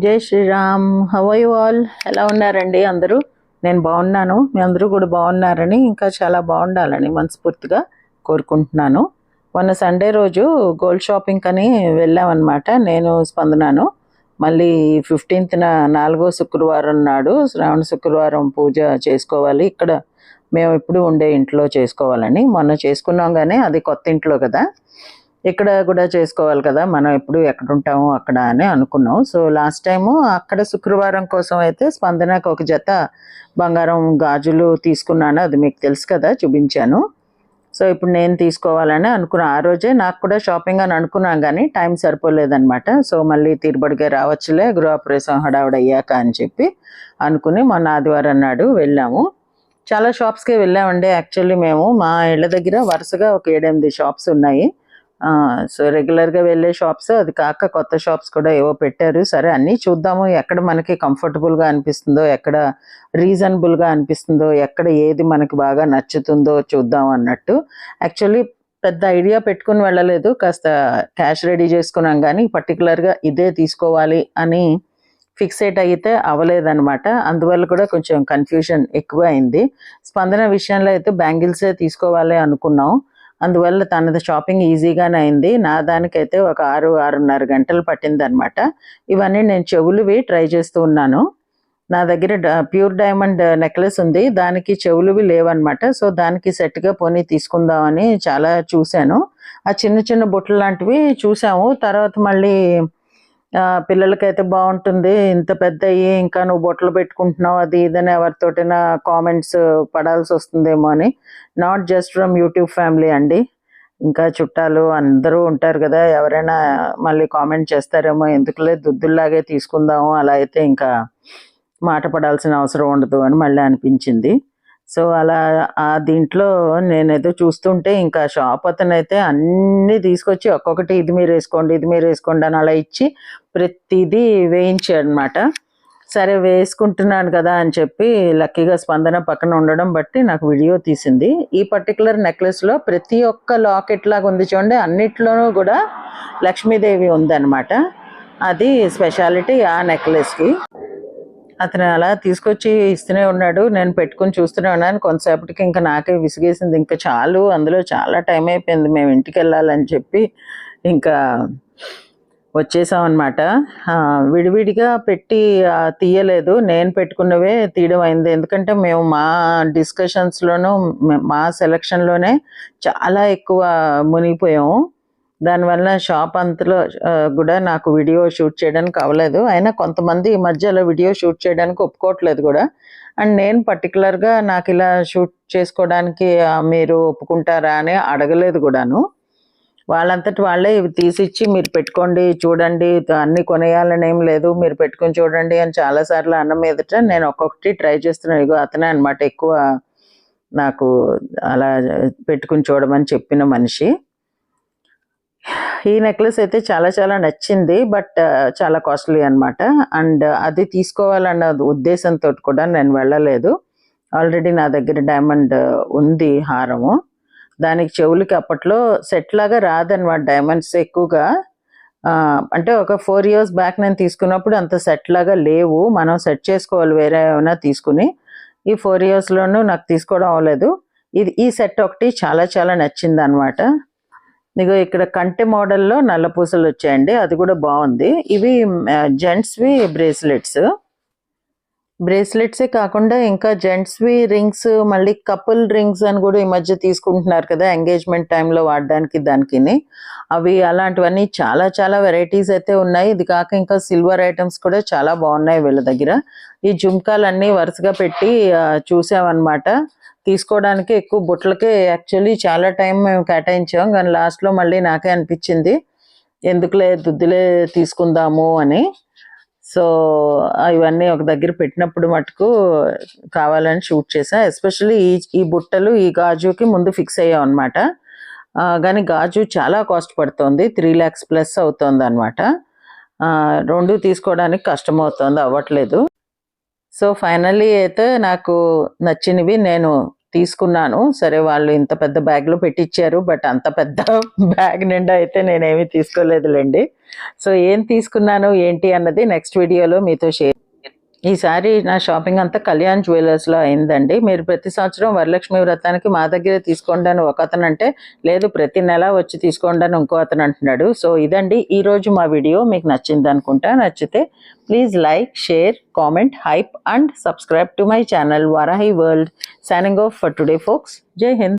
జై Shriram. How are you all? ఎలా ఉన్నారండి అందరూ? నేను బాగున్నాను. మీ అందరూ కూడా బాగున్నారని, ఇంకా చాలా బాగుండాలని మనస్ఫూర్తిగా కోరుకుంటున్నాను. మొన్న సండే రోజు గోల్డ్ షాపింగ్ అని వెళ్ళామన్నమాట. నేను స్పందనాను. మళ్ళీ 15న 4వ శుక్రవారం నాడు శ్రావణ శుక్రవారం పూజ చేసుకోవాలి. ఇక్కడ మేము ఎప్పుడు ఉండే ఇంట్లో చేసుకోవాలని మొన్న చేసుకున్నాం, కానీ అది కొత్త ఇంట్లో కదా, ఇక్కడ కూడా చేసుకోవాలి కదా, మనం ఎప్పుడు ఎక్కడ ఉంటామో అక్కడ అని అనుకున్నాం. సో లాస్ట్ టైము అక్కడ శుక్రవారం కోసం అయితే స్పందనకు ఒక జత బంగారం గాజులు తీసుకున్నాను, అది మీకు తెలుసు కదా, చూపించాను. సో ఇప్పుడు నేను తీసుకోవాలని అనుకున్నాను. ఆ రోజే నాకు కూడా షాపింగ్ అని అనుకున్నాను, కానీ టైం సరిపోలేదనమాట. సో మళ్ళీ తీరుబడిగా రావచ్చులే గృహప్రవేశం హడావుడి అయ్యాక అని చెప్పి అనుకుని మొన్న ఆదివారం నాడు వెళ్ళాము. చాలా షాప్స్కి వెళ్ళామండి. యాక్చువల్లీ మేము మా ఇళ్ళ దగ్గర వరుసగా ఒక 7-8 షాప్స్ ఉన్నాయి. సో రెగ్యులర్గా వెళ్ళే షాప్స్, అది కాక కొత్త షాప్స్ కూడా ఏవో పెట్టారు. సరే అన్నీ చూద్దాము, ఎక్కడ మనకి కంఫర్టబుల్గా అనిపిస్తుందో, ఎక్కడ రీజనబుల్గా అనిపిస్తుందో, ఎక్కడ ఏది మనకి బాగా నచ్చుతుందో చూద్దాం అన్నట్టు. యాక్చువల్లీ పెద్ద ఐడియా పెట్టుకుని వెళ్ళలేదు, కాస్త క్యాష్ రెడీ చేసుకున్నాం, కానీ పర్టికులర్గా ఇదే తీసుకోవాలి అని ఫిక్సేట్ అయితే అవ్వలేదన్నమాట. అందువల్ల కూడా కొంచెం కన్ఫ్యూజన్ ఎక్కువ అయింది. స్పందన విషయంలో అయితే బ్యాంగిల్సే తీసుకోవాలి అనుకున్నాం. అందువల్ల తనది షాపింగ్ ఈజీగానే అయింది. నా దానికైతే ఒక 6-6:30 గంటలు పట్టింది అనమాట. ఇవన్నీ నేను చెవులువి ట్రై చేస్తూ ఉన్నాను. నా దగ్గర ప్యూర్ డైమండ్ నెక్లెస్ ఉంది, దానికి చెవులువి లేవన్నమాట. సో దానికి సెట్గా పోనీ తీసుకుందామని చాలా చూశాను. ఆ చిన్న చిన్న బొట్లు లాంటివి చూసాము. తర్వాత మళ్ళీ పిల్లలకైతే బాగుంటుంది, ఇంత పెద్దయి ఇంకా నువ్వు బొట్టలు పెట్టుకుంటున్నావు అది ఇదని ఎవరితోటైనా కామెంట్స్ పడాల్సి వస్తుందేమో అని. Not just from YouTube family అండి, ఇంకా చుట్టాలు అందరూ ఉంటారు కదా, ఎవరైనా మళ్ళీ కామెంట్ చేస్తారేమో, ఎందుకులే దుద్దుల్లాగే తీసుకుందాము, అలా అయితే ఇంకా మాట పడాల్సిన అవసరం ఉండదు అని మళ్ళీ అనిపించింది. సో అలా దీంట్లో నేనేదో చూస్తుంటే ఇంకా షాప్ అతను అయితే అన్నీ తీసుకొచ్చి ఒక్కొక్కటి ఇది మీరు వేసుకోండి, ఇది మీరు వేసుకోండి అని అలా ఇచ్చి ప్రతిదీ వేయించాడు అనమాట. సరే వేసుకుంటున్నాను కదా అని చెప్పి లక్కీగా స్పందన పక్కన ఉండడం బట్టి నాకు వీడియో తీసింది. ఈ పర్టికులర్ నెక్లెస్లో ప్రతి ఒక్క లాకెట్ లాగా ఉంది చూడండి, అన్నిట్లోనూ కూడా లక్ష్మీదేవి ఉందన్నమాట. అది స్పెషాలిటీ ఆ నెక్లెస్కి. అతను అలా తీసుకొచ్చి ఇస్తూనే ఉన్నాడు, నేను పెట్టుకుని చూస్తూనే ఉన్నాను. కొంతసేపటికి ఇంకా నాకే విసిగేసింది, ఇంకా చాలు, అందులో చాలా టైం అయిపోయింది, మేము ఇంటికి వెళ్ళాలని చెప్పి ఇంకా వచ్చేసాం అనమాట. విడివిడిగా పెట్టి తీయలేదు, నేను పెట్టుకున్నవే తీయడం అయింది. ఎందుకంటే మేము మా డిస్కషన్స్లోనూ మా సెలక్షన్లోనే చాలా ఎక్కువ మునిగిపోయాము. దానివల్ల షాప్ అంతలో కూడా నాకు వీడియో షూట్ చేయడానికి అవ్వలేదు. అయినా కొంతమంది ఈ మధ్యలో వీడియో షూట్ చేయడానికి ఒప్పుకోవట్లేదు కూడా. అండ్ నేను పర్టికులర్గా నాకు ఇలా షూట్ చేసుకోవడానికి మీరు ఒప్పుకుంటారా అని అడగలేదు కూడాను. వాళ్ళంతటి వాళ్ళే ఇవి తీసిచ్చి మీరు పెట్టుకోండి, చూడండి, అన్నీ కొనేయాలని ఏం లేదు, మీరు పెట్టుకొని చూడండి అని చాలాసార్లు అన్న మీదట నేను ఒక్కొక్కటి ట్రై చేస్తున్నాను. ఇగో అతనే అనమాట ఎక్కువ నాకు అలా పెట్టుకుని చూడమని చెప్పిన మనిషి. ఈ నెక్లెస్ అయితే చాలా చాలా నచ్చింది, బట్ చాలా కాస్ట్లీ అనమాట. అండ్ అది తీసుకోవాలన్న ఉద్దేశంతో కూడా నేను వెళ్ళలేదు. ఆల్రెడీ నా దగ్గర డైమండ్ ఉంది హారము, దానికి చెవులకి అప్పట్లో సెట్ లాగా రాదనమాట డైమండ్స్ ఎక్కువగా. అంటే ఒక 4 years బ్యాక్ నేను తీసుకున్నప్పుడు అంత సెట్ లాగా లేవు, మనం సెట్ చేసుకోవాలి వేరే ఏమైనా తీసుకుని. ఈ 4 yearsలోనూ నాకు తీసుకోవడం అవ్వలేదు. ఈ సెట్ ఒకటి చాలా చాలా నచ్చింది అనమాట. ఇగో ఇక్కడ కంటె మోడల్లో నల్ల పూసలు వచ్చాయండి, అది కూడా బాగుంది. ఇవి జెంట్స్వి బ్రేస్లెట్సే కాకుండా ఇంకా జెంట్స్వి రింగ్స్, మళ్ళీ కపుల్ రింగ్స్ అని కూడా ఈ మధ్య తీసుకుంటున్నారు కదా ఎంగేజ్మెంట్ టైంలో వాడడానికి దానికి. అవి అలాంటివన్నీ చాలా చాలా వెరైటీస్ అయితే ఉన్నాయి. ఇది కాక ఇంకా సిల్వర్ ఐటమ్స్ కూడా చాలా బాగున్నాయి వీళ్ళ దగ్గర. ఈ జుమ్కాలన్నీ వరుసగా పెట్టి చూసామన్నమాట. తీసుకోవడానికి ఎక్కువ బుట్టలకే యాక్చువల్లీ చాలా టైం మేము కేటాయించాం, కానీ లాస్ట్లో మళ్ళీ నాకే అనిపించింది ఎందుకులే దుద్దులే తీసుకుందాము అని. సో ఇవన్నీ ఒక దగ్గర పెట్టినప్పుడు మటుకు కావాలని షూట్ చేసా. ఎస్పెషల్లీ ఈ బుట్టలు ఈ గాజుకి ముందు ఫిక్స్ అయ్యాం అనమాట. కానీ గాజు చాలా కాస్ట్ పడుతుంది, 3 lakhs plus అవుతుంది అనమాట. రెండు తీసుకోవడానికి కష్టమవుతుంది, అవ్వట్లేదు. సో ఫైనల్లీ అయితే నాకు నచ్చినవి నేను తీసుకున్నాను. సరే వాళ్ళు ఇంత పెద్ద బ్యాగ్లో పెట్టించారు, బట్ అంత పెద్ద బ్యాగ్ నిండా అయితే నేనేమీ తీసుకోలేదులేండి. సో ఏం తీసుకున్నాను ఏంటి అన్నది నెక్స్ట్ వీడియోలో మీతో షేర్. ఈసారి నా షాపింగ్ అంతా కళ్యాణ్ జ్యువెలర్స్లో అయిందండి. మీరు ప్రతి సంవత్సరం వరలక్ష్మి వ్రతానికి మా దగ్గరే తీసుకోండి అని ఒక అతను అంటే, లేదు ప్రతి నెల వచ్చి తీసుకోండి అని ఇంకో అతను అంటున్నాడు. సో ఇదండి ఈరోజు మా వీడియో. మీకు నచ్చింది అనుకుంటా. నచ్చితే please like, share, comment, hype and subscribe to my channel Varahi world. Signing off for today folks. జై హింద్.